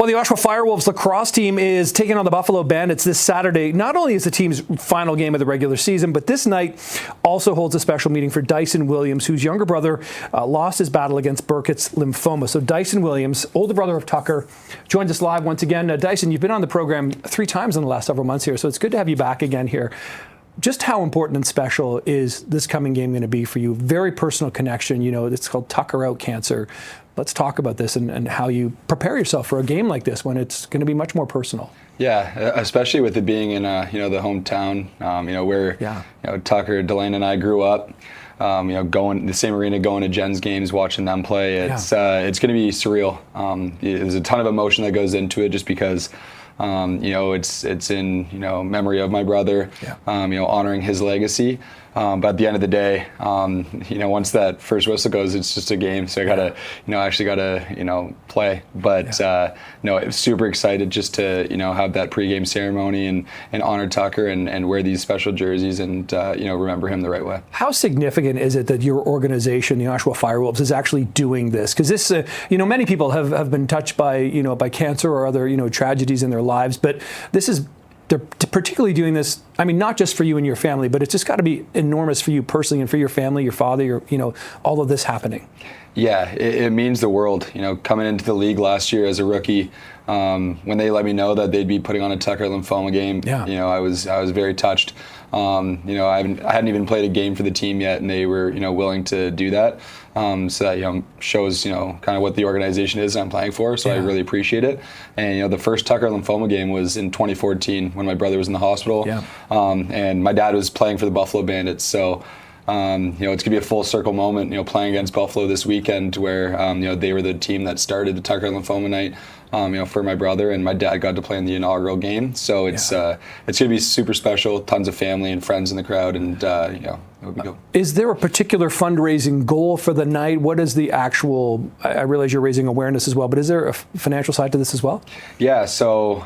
Well, the Oshawa FireWolves lacrosse team is taking on the Buffalo Bandits this Saturday. Not only is the team's final game of the regular season, but this night also holds a special meeting for Dyson Willimas, whose younger brother lost his battle against Burkitts Lymphoma. So Dyson Willimas, older brother of Tucker, joins us live once again. Dyson, you've been on the program 3 times in the last several months here, so it's good to have you back again here. Just how important and special is this coming game going to be for you? Very personal connection. You know, it's called Tucker Out Cancer. Let's talk about this and how you prepare yourself for a game like this when it's going to be much more personal. Yeah, especially with it being in the hometown, where Tucker, Delane, and I grew up. Going the same arena, going to Jen's games, watching them play. It's going to be surreal. There's a ton of emotion that goes into it, just because it's in memory of my brother, honoring his legacy. But at the end of the day, once that first whistle goes, it's just a game. So I gotta, actually gotta, play. But super excited just to, have that pregame ceremony and honor Tucker and wear these special jerseys and remember him the right way. How significant is it that your organization, the Oshawa FireWolves, is actually doing this? Because this, many people have been touched by, by cancer or other, tragedies in their lives, but this is. They're particularly doing this, I mean, not just for you and your family, but it's just got to be enormous for you personally and for your family, your father, all of this happening. Yeah, it means the world. Coming into the league last year as a rookie, when they let me know that they'd be putting on a Tucker Lymphoma game, I was very touched. I hadn't even played a game for the team yet, and they were willing to do that. So that shows kind of what the organization is I'm playing for. So I really appreciate it. And the first Tucker Lymphoma game was in 2014 when my brother was in the hospital, and my dad was playing for the Buffalo Bandits. So. It's going to be a full circle moment, playing against Buffalo this weekend where, they were the team that started the Tucker Lymphoma night, for my brother, and my dad got to play in the inaugural game. So it's going to be super special, tons of family and friends in the crowd, and, it would be good. Is there a particular fundraising goal for the night? What is the actual, I realize you're raising awareness as well, but is there a financial side to this as well? Yeah, so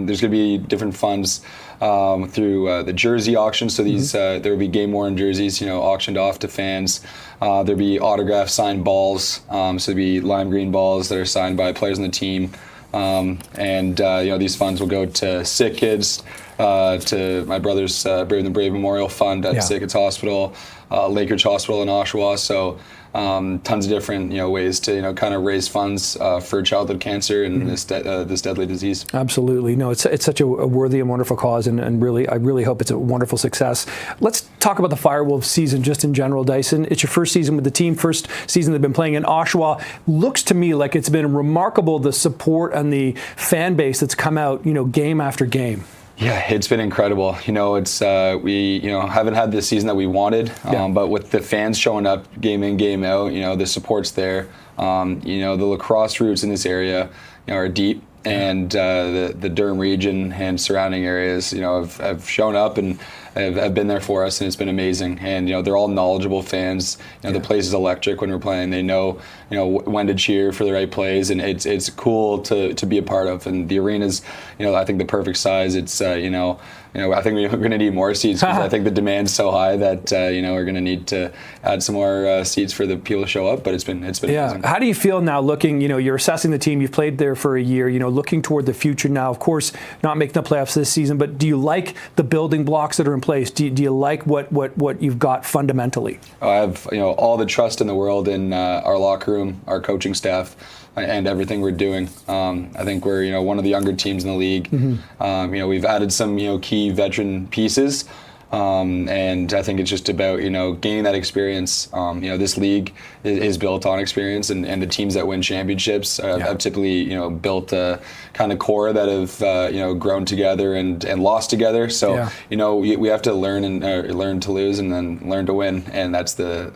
there's going to be different funds through the jersey auction. So these there will be game-worn jerseys, auctioned off to fans. There'll be autograph signed balls. So there'll be lime green balls that are signed by players on the team. These funds will go to sick kids, to my brother's Brave and the Brave Memorial Fund at Sick Kids Hospital, Lakeridge Hospital in Oshawa. So tons of different ways to kind of raise funds for childhood cancer and this deadly disease. Absolutely. No, it's such a worthy and wonderful cause, and really, I really hope it's a wonderful success. Let's talk about the FireWolves season just in general, Dyson. It's your first season with the team, first season they've been playing in Oshawa. Looks to me like it's been remarkable, the support and the fan base that's come out, game after game. Yeah, it's been incredible. It's we haven't had the season that we wanted, but with the fans showing up game in, game out, the support's there. The lacrosse roots in this area, are deep, and the Durham region and surrounding areas, have shown up and have been there for us, and it's been amazing. And they're all knowledgeable fans. The place is electric when we're playing. They know when to cheer for the right plays, and it's cool to be a part of. And the arena's I think the perfect size. It's I think we're going to need more seats, because I think the demand's so high that we're going to need to add some more seats for the people to show up. But it's been amazing. How do you feel now looking? You're assessing the team. You've played there for a year. Looking toward the future now. Of course, not making the playoffs this season, but do you like the building blocks that are in place? Do you like what you've got fundamentally? I have all the trust in the world in our locker room, our coaching staff, and everything we're doing. I think we're one of the younger teams in the league. We've added some key veteran pieces, and I think it's just about gaining that experience. This league is built on experience, and the teams that win championships have typically built a kind of core that have grown together and lost together. So we have to learn learn to lose and then learn to win, and that's the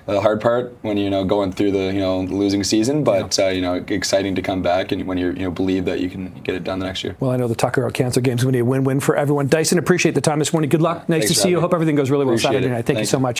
hard part when going through the losing season, but exciting to come back and when you believe that you can get it done the next year. Well, I know the Tucker Out Cancer game's going to be a win-win for everyone. Dyson, appreciate the time this morning. Good luck. Nice to see you. Hope everything goes really well Saturday night. Thank you so much.